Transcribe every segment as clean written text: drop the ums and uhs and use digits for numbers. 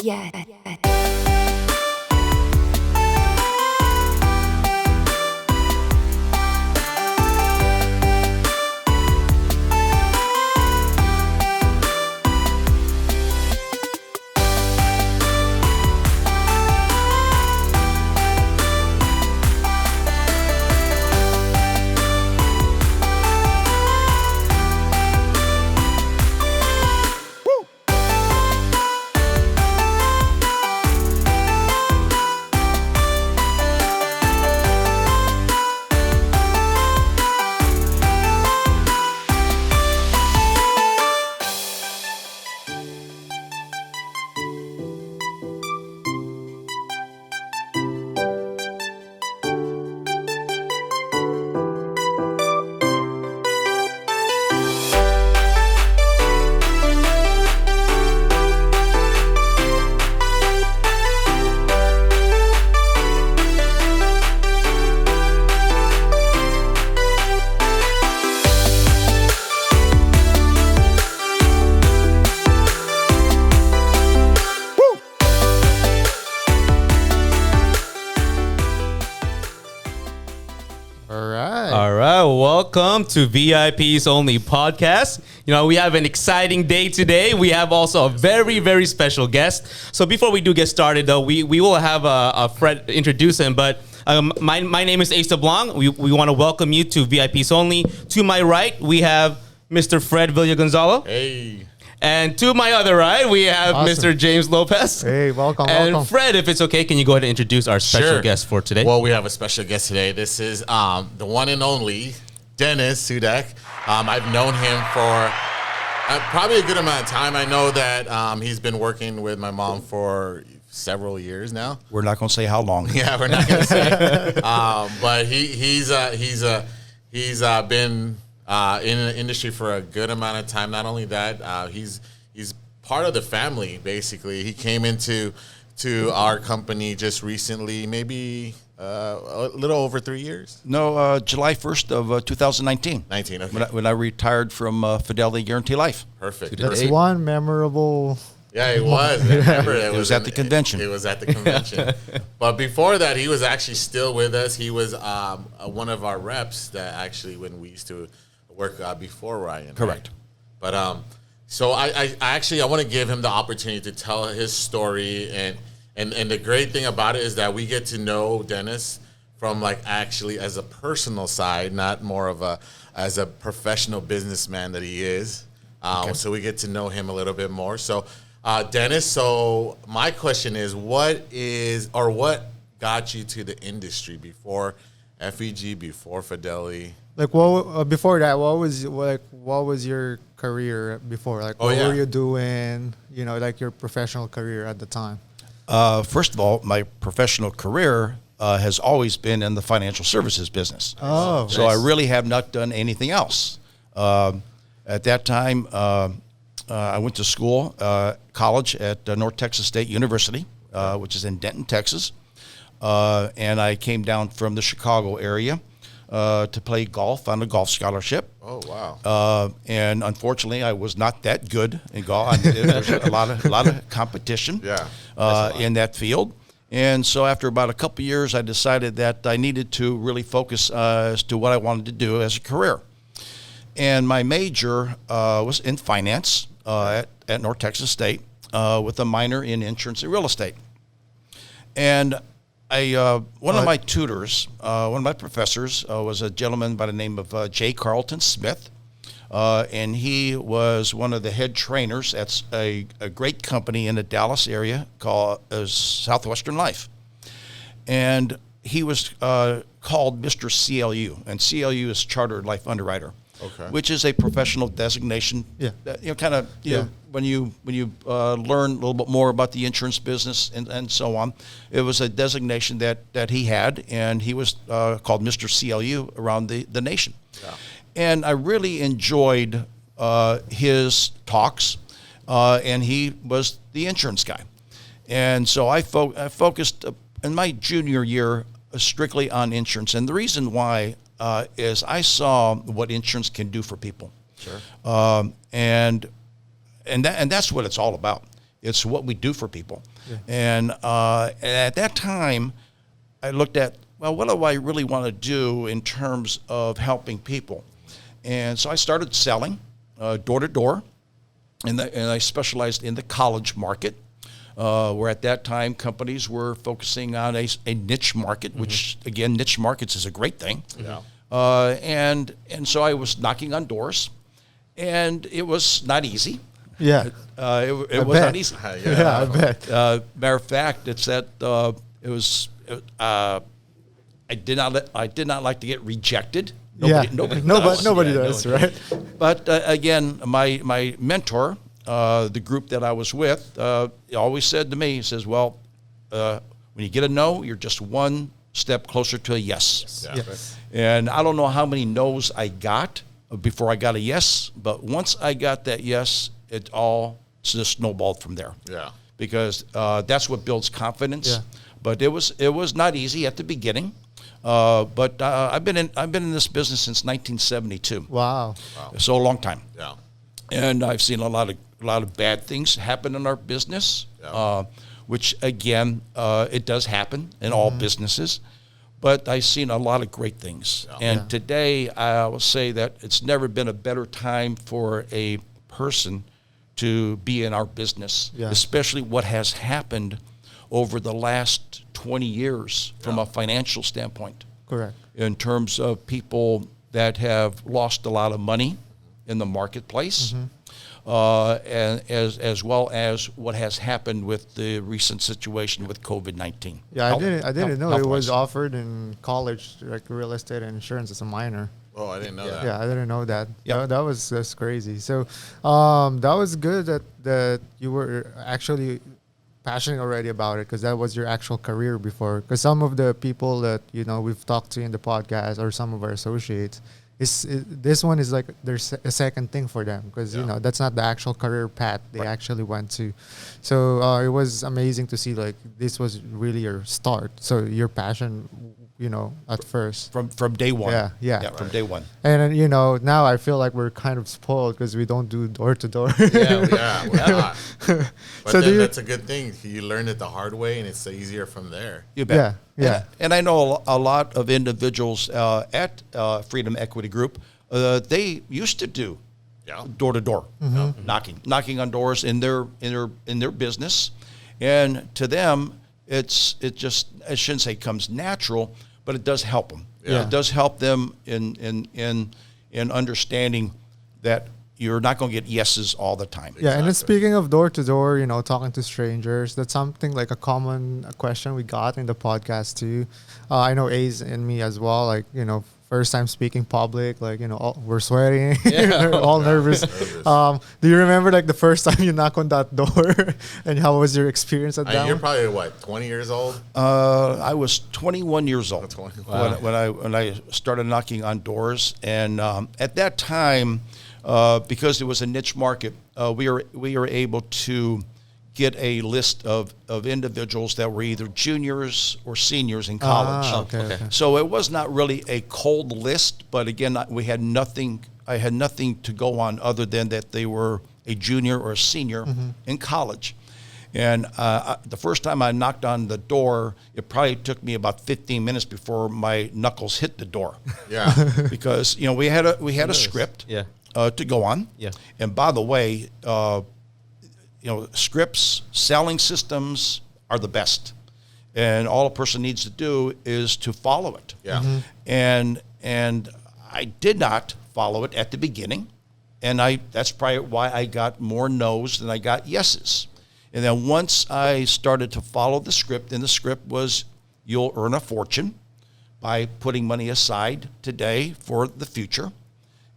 Yeah. Welcome to VIPs Only Podcast. You know, we have an exciting day today. We have also a very, very special guest. So before we do get started, though, we will have a Fred introduce him. But my name is Tablang. We want to welcome you to VIPs Only. To my right, we have Mr. Fred Villagonzalo. Hey. And to my other right, we have Mr. James Lopez. Hey, welcome. And Fred, if it's okay, can you go ahead and introduce our special guest for today? Well, we have a special guest today. This is the one and only Dennis Sudak. I've known him for probably a good amount of time. I know that he's been working with my mom for several years now. We're not going to say how long. Yeah, we're not going to say. But he's been in the industry for a good amount of time. Not only that, he's part of the family. Basically, he came into our company just recently, maybe a little over 3 years. No, July 1st of 2019. 19, okay. When I retired from Fidelity Guarantee Life. Perfect. That's one memorable. Yeah, it was. I remember it was at the convention. It was at the convention. But before that, he was actually still with us. He was one of our reps that actually when we used to work before Ryan. Correct. Right? But so I want to give him the opportunity to tell his story, and the great thing about it is that we get to know Dennis from like actually as a personal side, not more of as a professional businessman that he is. Okay. So we get to know him a little bit more. So Dennis, so my question is, what got you to the industry before FEG, before Fidelity? Like, before that, what was your career before? Like, what were you doing? You know, like your professional career at the time. First of all, my professional career has always been in the financial services business. Oh, so nice. I really have not done anything else. At that time, I went to school, college at North Texas State University, which is in Denton, Texas, and I came down from the Chicago area to play golf on a golf scholarship. Oh, wow. And unfortunately, I was not that good in golf. There's a lot of competition in that field. And so after about a couple of years, I decided that I needed to really focus as to what I wanted to do as a career. And my major was in finance at North Texas State with a minor in insurance and real estate. And one of my tutors, one of my professors, was a gentleman by the name of J. Carlton Smith, and he was one of the head trainers at a great company in the Dallas area called Southwestern Life. And he was called Mr. CLU, and CLU is Chartered Life Underwriter. which is a professional designation. Yeah. That, kind of when you learn a little bit more about the insurance business and so on, it was a designation that he had, and he was called Mr. CLU around the nation. Yeah. And I really enjoyed his talks, and he was the insurance guy. And so I focused in my junior year strictly on insurance. And the reason why is I saw what insurance can do for people. Sure. And that's what it's all about. It's what we do for people. Yeah. And at that time, I looked at, well, what do I really want to do in terms of helping people? And so I started selling door to door, and I specialized in the college market. Where at that time companies were focusing on a niche market, which again, niche markets is a great thing. Yeah. And so I was knocking on doors, and it was not easy. Yeah. It was not easy. Yeah, I bet. Matter of fact, it's that it was. I did not like to get rejected. Nobody does, right? But again, my mentor. The group that I was with always said to me, he says, well, when you get a no, you're just one step closer to a yes. Yeah. Yes. And I don't know how many no's I got before I got a yes, but once I got that yes, it all just snowballed from there. Yeah. Because that's what builds confidence. Yeah. But it was not easy at the beginning. But I've been in this business since 1972. Wow. So a long time. Yeah. And I've seen a lot of bad things happen in our business, which again, it does happen in all businesses. But I've seen a lot of great things. Yeah. And today, I will say that it's never been a better time for a person to be in our business, especially what has happened over the last 20 years from a financial standpoint. Correct. In terms of people that have lost a lot of money in the marketplace, and as well as what has happened with the recent situation with COVID-19. Yeah, I didn't know it was offered in college, like real estate and insurance as a minor. Oh, I didn't know that. Yeah, I didn't know that. Yeah, that's crazy. So, that was good that you were actually passionate already about it, because that was your actual career before. Because some of the people that we've talked to in the podcast, or some of our associates, this one is like there's a second thing for them, because that's not the actual career path they actually went to. So it was amazing to see like this was really your start. So your passion, at first from day one. Yeah, from day one. And now I feel like we're kind of spoiled because we don't do door to door. We're not. But so then that's a good thing. You learn it the hard way, and it's easier from there. You bet. Yeah. And I know a lot of individuals at Freedom Equity Group. They used to do door to door knocking on doors in their business, and to them it just, I shouldn't say comes natural, but it does help them. Yeah. It does help them in understanding that you're not going to get yeses all the time. Yeah, and then speaking of door to door, talking to strangers, that's something like a common question we got in the podcast too. I know Ace and me as well, like, first time speaking public, like, we're sweating, all nervous. Do you remember like the first time you knock on that door and how was your experience at that? You're probably what, 20 years old? I was 21 years old Wow. when I started knocking on doors, and at that time, because it was a niche market, we were able to get a list of individuals that were either juniors or seniors in college. Okay. So it was not really a cold list, but again, I had nothing to go on other than that they were a junior or a senior in college. And the first time I knocked on the door, it probably took me about 15 minutes before my knuckles hit the door. Yeah. Because we had a script to go on. Yeah. And by the way, scripts, selling systems are the best, and all a person needs to do is to follow it. Yeah. And I did not follow it at the beginning, and that's probably why I got more no's than I got yeses. And then once I started to follow the script, and the script was, you'll earn a fortune by putting money aside today for the future.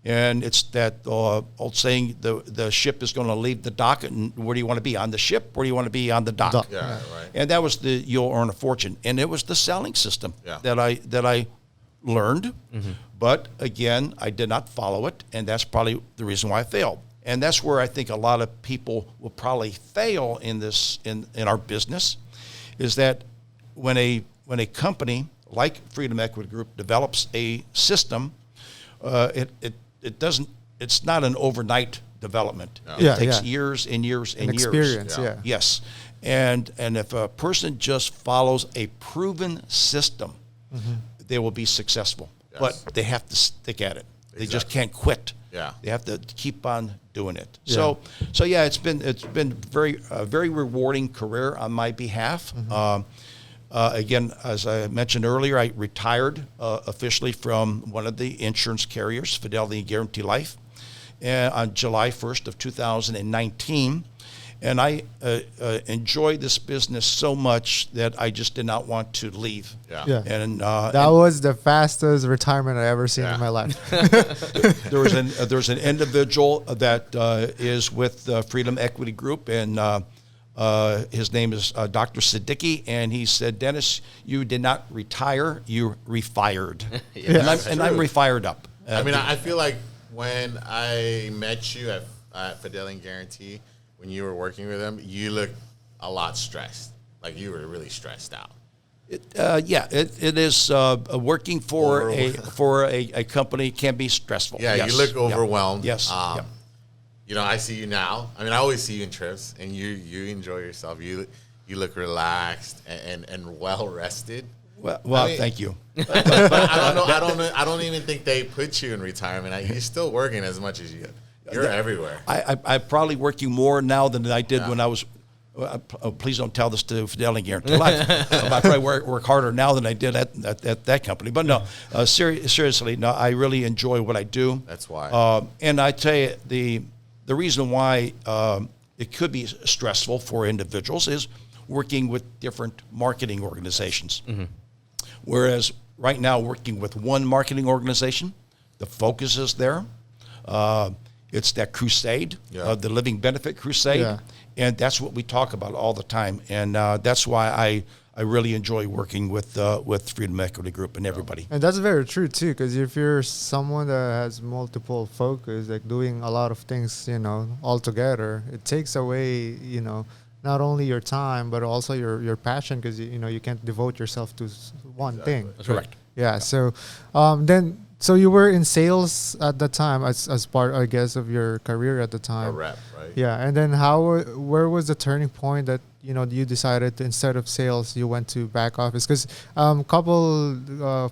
And it's that old saying, the ship is going to leave the dock, and where do you want to be, on the ship, or do you want to be on the dock? Yeah, right. And that was you'll earn a fortune. And it was the selling system that I learned. But again, I did not follow it, and that's probably the reason why I failed. And that's where I think a lot of people will probably fail in our business, is that when a company like Freedom Equity Group develops a system, it's not an overnight development. No. It takes years and years and years. Experience, Yes. And if a person just follows a proven system, they will be successvery Yes. But they have to stick at it. They just Exactly. can't quit. Yeah. They have to keep on doing it. Yeah. So yeah, it's been very rewarding career on my behalf. Again, as I mentioned earlier, I retired officially from one of the insurance carriers, Fidelity and Guarantee Life, on July 1st of 2019. And I enjoyed this business so much that I just did not want to leave. Yeah. And That was the fastest retirement I ever seen in my life. there's an individual that is with Freedom Equity Group, and his name is Dr. Siddiqui, and he said, "Dennis, you did not retire, you refired." And I'm refired up. I mean, I feel like when I met you at Fidelity and Guarantee, when you were working with them, you looked a lot stressed. Like you were really stressed out. It is working for a company can be stressful. Yeah, Yes. you look overwhelmed. Yes. You know, I see you now. I mean, I always see you in trips, and you enjoy yourself. You look relaxed and well rested. Well, I mean, thank you. But I don't know. I don't even think they put you in retirement. You're still working as much as you. You're everywhere. I'm probably working more now than I did when I was. Please don't tell this to Fidelity Guarantee Life. I probably work harder now than I did at that company. But no, seriously, no. I really enjoy what I do. That's why. And I tell you, the reason why it could be stressful for individuals is working with different marketing organizations. Whereas right now, working with one marketing organization, the focus is there. It's that crusade, the living benefit crusade. Yeah. And that's what we talk about all the time. And that's why I really enjoy working with Freedom Equity Group and everybody. And that's very true too, because if you're someone that has multiple focus, like doing a lot of things, all together, it takes away, not only your time but also your passion, because you can't devote yourself to one thing. That's correct. Yeah. So, so you were in sales at the time as part, I guess, of your career at the time. A rep, right? Yeah, and then where was the turning point that you decided to, instead of sales, you went to back office? Because couple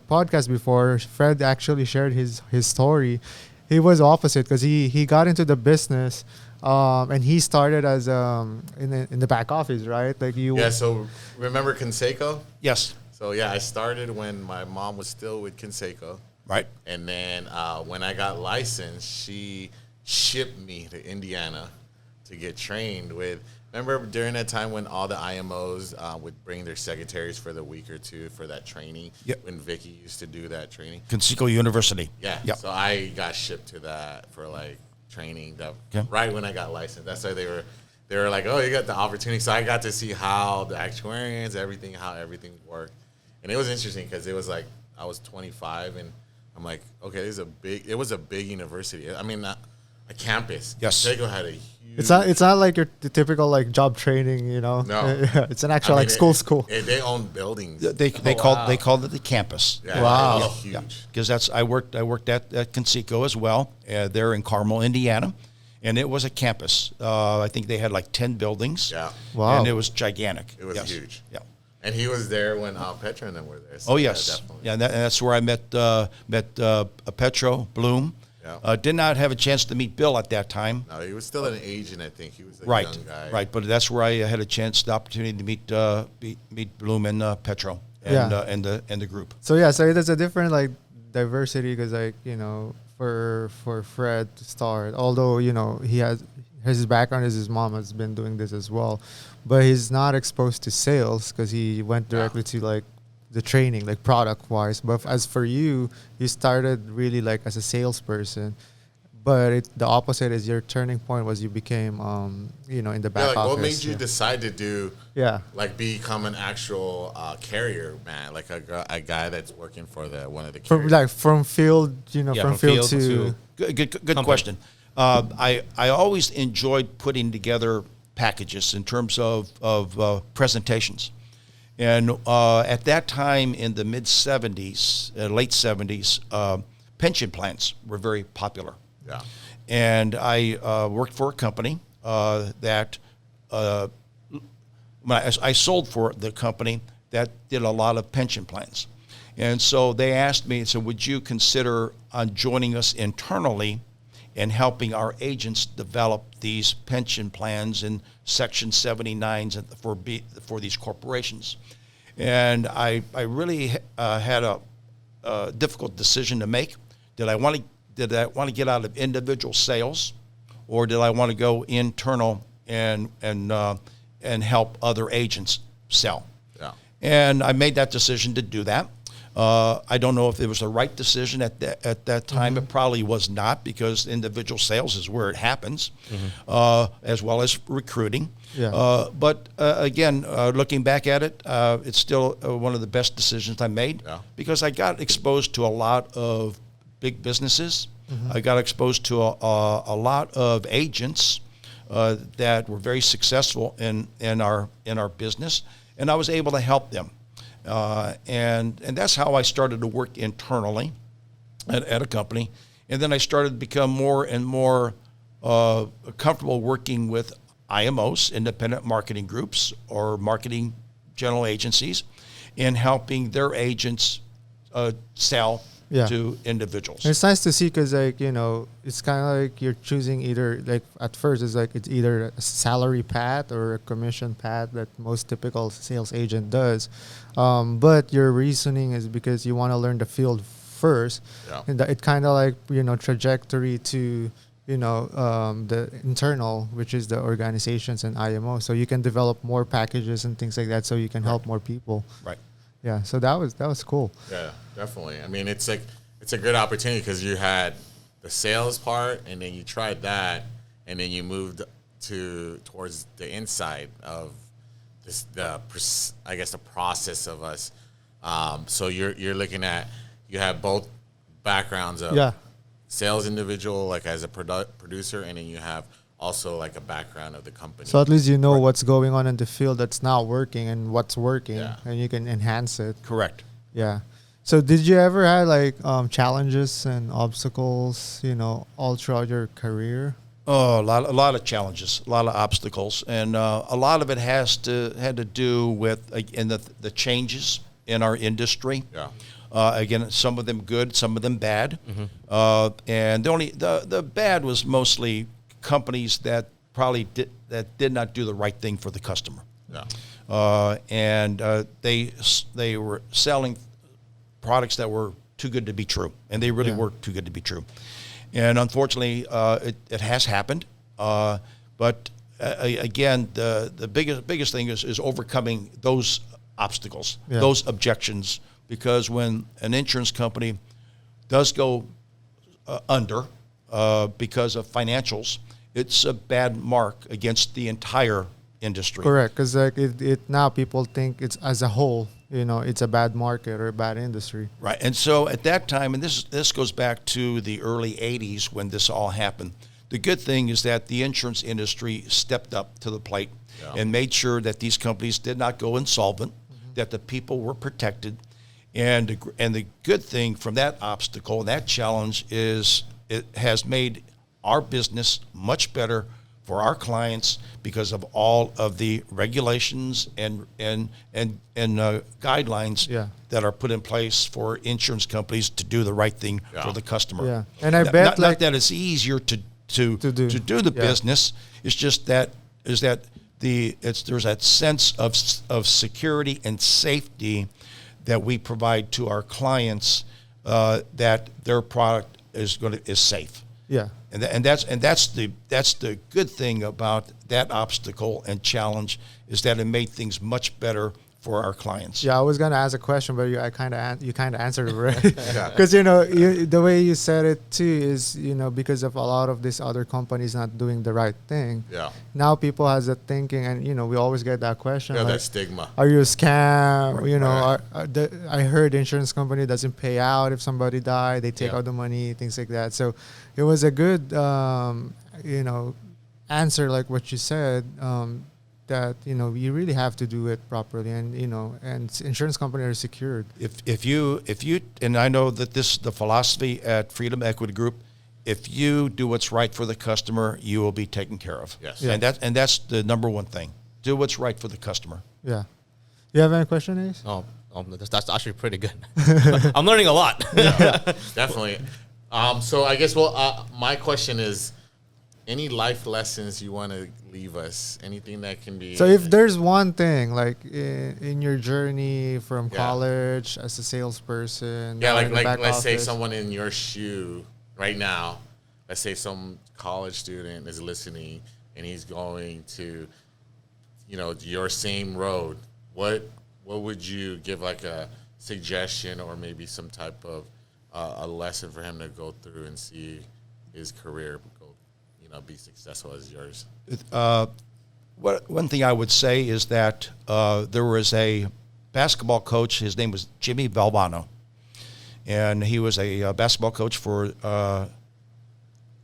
podcasts before, Fred actually shared his story. He was opposite, because he got into the business, and he started as in the back office, right? Like you. Yeah. So remember Conseco? Yes. So yeah, I started when my mom was still with Conseco. Right. And then when I got licensed, she shipped me to Indiana to get trained with. Remember during that time when all the IMOs would bring their secretaries for the week or two for that training? Yep. When Vicky used to do that training? Conseco University. Yeah. Yep. So I got shipped to that for like training Okay. right when I got licensed. That's why they were like, oh, you got the opportunity. So I got to see how the actuarians, how everything worked. And it was interesting because it was like I was 25 and I'm like, okay, it was a big university. I mean, a campus. Yes. Conseco had a huge. It's not like your typical like job training, No. It's an actual school. They own buildings. They called it the campus. Yeah, Wow. it was huge. Because I worked at Conseco as well. There in Carmel, Indiana, and it was a campus. I think they had like 10 buildings. Yeah. Wow. And it was gigantic. It was Yes. huge. Yeah. And he was there when Petra and them were there. So Oh yes. definitely. Yeah, and that's where I met Petro Bloom. Yeah. Did not have a chance to meet Bill at that time. No, he was still an agent, I think. He was a Right, young guy. right. But that's where I had the opportunity to meet Bloom and Petro and Yeah. and the group. So yeah, so there's a different like diversity, because like for Fred to start, although he has his background is his mom has been doing this as well, but he's not exposed to sales because he went directly to like the training, like product wise. But as for you, you started really like as a salesperson, But the opposite is your turning point was you became, in the back office. What made you decide to do, Yeah. like become an actual carrier man, like a guy that's working for one of the From carriers? from field, from field to Good question. I always enjoyed putting together packages in terms of presentations. And at that time in the mid 70s, late 70s, pension plans were very popular. Yeah. And I worked for a company that I sold for the company that did a lot of pension plans. And so they asked me, so would you consider joining us internally and helping our agents develop these pension plans and Section 79s for these corporations? And I really had a difficult decision to make. Did I want to get out of individual sales, or did I want to go internal and help other agents sell? Yeah. And I made that decision to do that. I don't know if it was the right decision at that time. Mm-hmm. It probably was not, because individual sales is where it happens, as well as recruiting. Yeah. But again, looking back at it, it's still one of the best decisions I made, because I got exposed to a lot of big businesses. Mm-hmm. I got exposed to a lot of agents that were very successful in our business, and I was able to help them. And that's how I started to work internally at a company. And then I started to become more and more comfortable working with IMOs, independent marketing groups, or marketing general agencies, in helping their agents sell to individuals. And it's nice to see, because it's kind of like you're choosing either, like at first it's either a salary path or a commission path that most typical sales agent does, but your reasoning is because you want to learn the field first, and it kind of like trajectory to the internal, which is the organizations and IMO, so you can develop more packages and things like that, so you can help more people. Right. Yeah, so that was cool. Yeah, definitely. I mean, it's a good opportunity, because you had the sales part, and then you tried that, and then you moved towards the inside of the process of us. So you're looking at, you have both backgrounds of sales individual, like as a producer, and then you have also like a background of the company. So at least you know what's going on in the field that's not working and what's working, and you can enhance it. Correct. Yeah. So did you ever have like challenges and obstacles, all throughout your career? Oh, a lot of challenges, a lot of obstacles, and a lot of it had to do with the changes in our industry. Yeah. Again, some of them good, some of them bad, and the bad was mostly companies that probably did not do the right thing for the customer. Yeah. And they were selling products that were too good to be true, and they really were too good to be true. And unfortunately, it has happened. But again, the biggest thing is overcoming those obstacles, those objections, because when an insurance company does go under because of financials, it's a bad mark against the entire industry. Correct, because like it now people think it's as a whole, it's a bad market or a bad industry. Right, and so at that time, and this goes back to the early '80s when this all happened. The good thing is that the insurance industry stepped up to the plate and made sure that these companies did not go insolvent, that the people were protected, and the good thing from that obstacle, that challenge, is it has made our business much better for our clients because of all of the regulations and guidelines that are put in place for insurance companies to do the right thing for the customer. Yeah, and I bet not that it's easier to do the business. It's just that there's that sense of security and safety that we provide to our clients, that their product is safe. Yeah. And that's the good thing about that obstacle and challenge, is that it made things much better for our clients. Yeah, I was gonna ask a question, but you kind of answered it already. Because the way you said it too is because of a lot of these other companies not doing the right thing. Yeah. Now people has that thinking, and we always get that question. Yeah, like, that stigma. Are you a scam? Right. I heard the insurance company doesn't pay out if somebody died. They take Yeah. out the money, things like that. So it was a good answer, like what you said. That you really have to do it properly, and insurance companies are secured. If you and I know that this is the philosophy at Freedom Equity Group, if you do what's right for the customer, you will be taken care of. Yes. Yeah. And that's the number one thing. Do what's right for the customer. Yeah. You have any question, Ace? Oh, that's actually pretty good. I'm learning a lot. Definitely. So I guess my question is, any life lessons you want to leave us? Anything that can be... So if there's one thing, like in your journey from Yeah. college as a salesperson, Yeah, now in the like back let's say office. someone in your shoe right now, let's say some college student is listening and he's going to, your same road. What would you give, like a suggestion or maybe some type of a lesson for him to go through and see his career go, be successful as yours? One thing I would say is that there was a basketball coach. His name was Jimmy Valvano, and he was a basketball coach for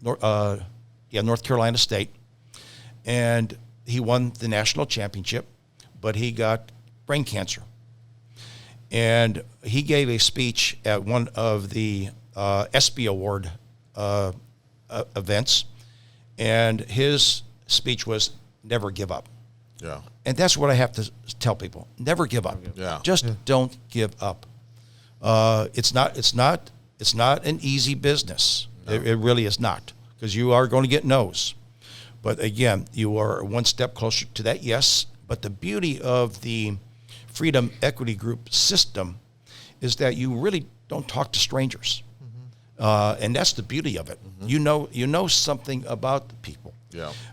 North Carolina State, and he won the national championship, but he got brain cancer. And he gave a speech at one of the ESPY Award events, and his speech was never give up. Yeah. And that's what I have to tell people. Never give up. Yeah. Just don't give up. It's not an easy business. No. It really is not, because you are going to get no's. But again, you are one step closer to that yes. But the beauty of the Freedom Equity Group system is that you really don't talk to strangers. And that's the beauty of it. Mm-hmm. You know something about the people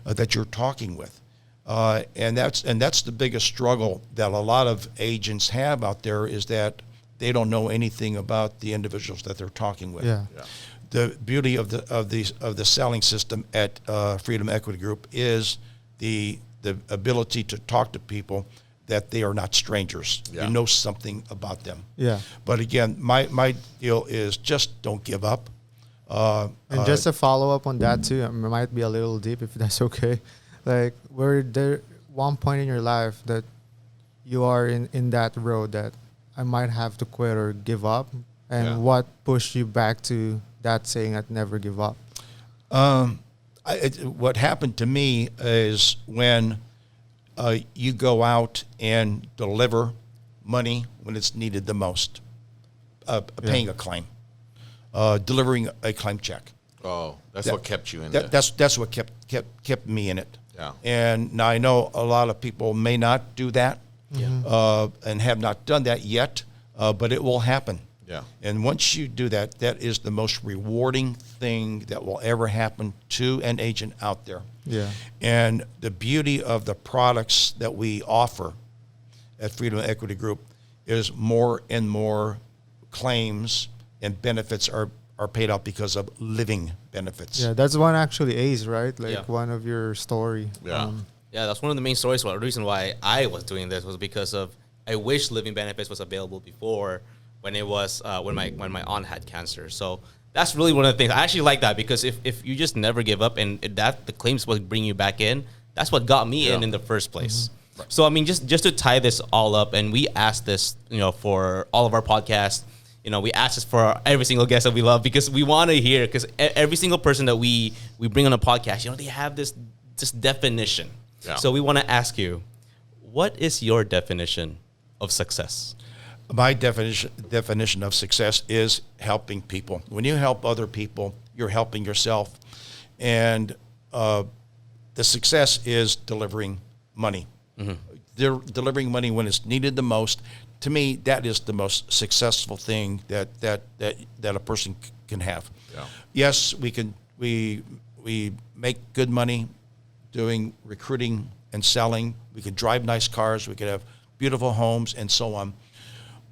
that you're talking with, and that's the biggest struggle that a lot of agents have out there, is that they don't know anything about the individuals that they're talking with. Yeah. The beauty of the selling system at Freedom Equity Group is the ability to talk to people that they are not strangers. Yeah. You know something about them. Yeah. But again, my deal is just don't give up. And just a follow up on that too, it might be a little deep if that's okay. Like, were there one point in your life that you are in that road that I might have to quit or give up? And what pushed you back to that saying, I'd never give up? What happened to me is when you go out and deliver money when it's needed the most, paying a claim, delivering a claim check. Oh, that's what kept you in there. That's what kept me in it. Yeah. And now I know a lot of people may not do that, and have not done that yet, but it will happen. Yeah. And once you do that, that is the most rewarding thing that will ever happen to an agent out there. Yeah. And the beauty of the products that we offer at Freedom Equity Group is more and more claims and benefits are paid out because of living benefits. Yeah, that's one actually Ace, right? Like Yeah. one of your story. Yeah. Yeah, that's one of the main stories. The reason why I was doing this was because of I wish living benefits was available before, when it was when my aunt had cancer. So that's really one of the things. I actually like that, because if you just never give up and that the claims will bring you back in, that's what got me in the first place. Mm-hmm. So I mean, just to tie this all up, and we asked this, for all of our podcasts. We ask this for every single guest that we love, because we want to hear, because every single person that we bring on a podcast, they have this definition. Yeah. So we want to ask you, what is your definition of success? My definition of success is helping people. When you help other people, you're helping yourself. And the success is delivering money. Mm-hmm. Delivering money when it's needed the most. To me, that is the most successful thing that a person can have. Yeah. Yes, we make good money doing recruiting and selling. We could drive nice cars. We could have beautiful homes, and so on.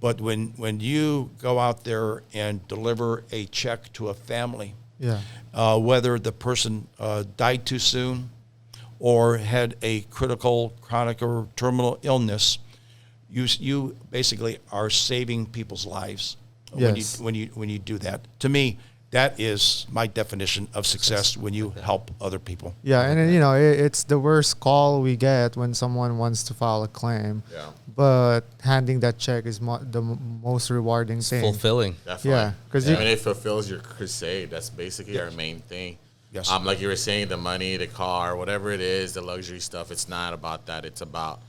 But when you go out there and deliver a check to a family, whether the person died too soon or had a critical, chronic, or terminal illness, you basically are saving people's lives when you do that. To me, that is my definition of success when you help other people. Yeah, and then, it's the worst call we get when someone wants to file a claim. Yeah. But handing that check is the most rewarding thing. Fulfilling. Definitely. Yeah, because it fulfills your crusade. That's basically our main thing. Yes. Like you were saying, the money, the car, whatever it is, the luxury stuff. It's not about that. It's about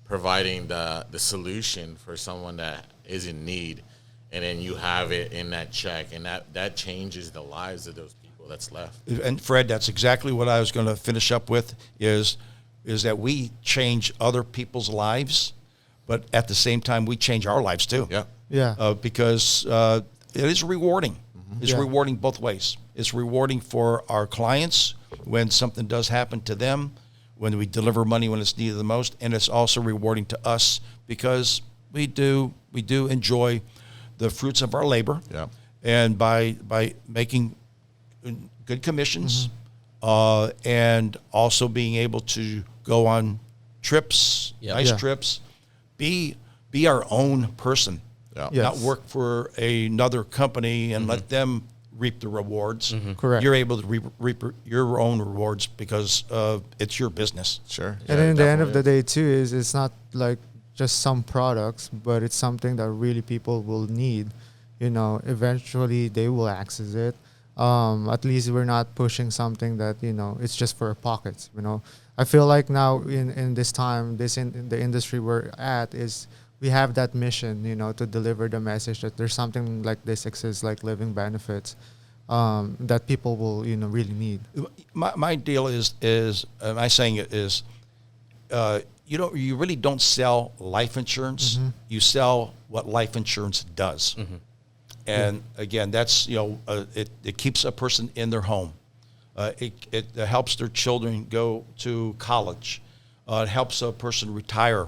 providing the solution for someone that is in need, and then you have it in that check, and that changes the lives of those people that's left. And Fred, that's exactly what I was going to finish up with, is that we change other people's lives, but at the same time we change our lives too. Because it is rewarding. It's rewarding both ways. It's rewarding for our clients when something does happen to them, when we deliver money when it's needed the most, and it's also rewarding to us because we do enjoy the fruits of our labor. Yeah. And by making good commissions, and also being able to go on trips, nice trips, be our own person. Yeah. Not work for another company and let them reap the rewards. Correct. You're able to reap your own rewards because it's your business. Sure. And then at the end of the day too, it's not like just some products, but it's something that really people will need. Eventually they will access it. At least we're not pushing something that it's just for our pockets. I feel like now in this time, in the industry we're at is we have that mission, to deliver the message that there's something like this exists, like living benefits, that people will really need. My deal is my saying it is, you really don't sell life insurance. You sell what life insurance does. And again, that's it keeps a person in their home. It helps their children go to college. It helps a person retire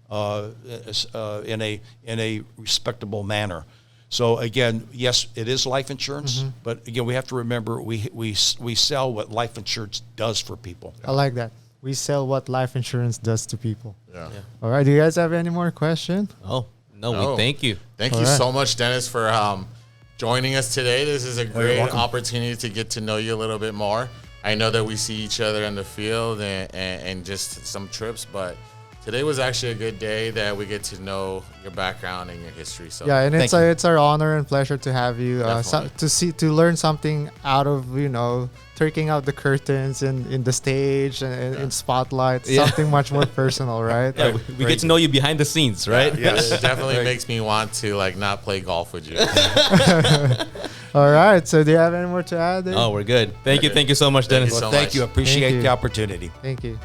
in a respectable manner. So again, yes, it is life insurance, but again, we have to remember we sell what life insurance does for people. I like that. We sell what life insurance does to people. Yeah. All right. Do you guys have any more questions? Oh, no, we thank you. Thank you so much, Dennis, for joining us today. This is a great opportunity to get to know you a little bit more. I know that we see each other in the field and just some trips, but today was actually a good day that we get to know your background and your history. So yeah, and it's our honor and pleasure to have you to learn something out of taking out the curtains in the stage and in spotlight, something much more personal, right? Yeah, we get to know you behind the scenes, right? Yes, it definitely makes me want to not play golf with you. All right. So do you have any more to add? Oh, we're good. Thank you so much, Dennis. Thank you so Thank you. much. Appreciate Thank you. the opportunity. Thank you.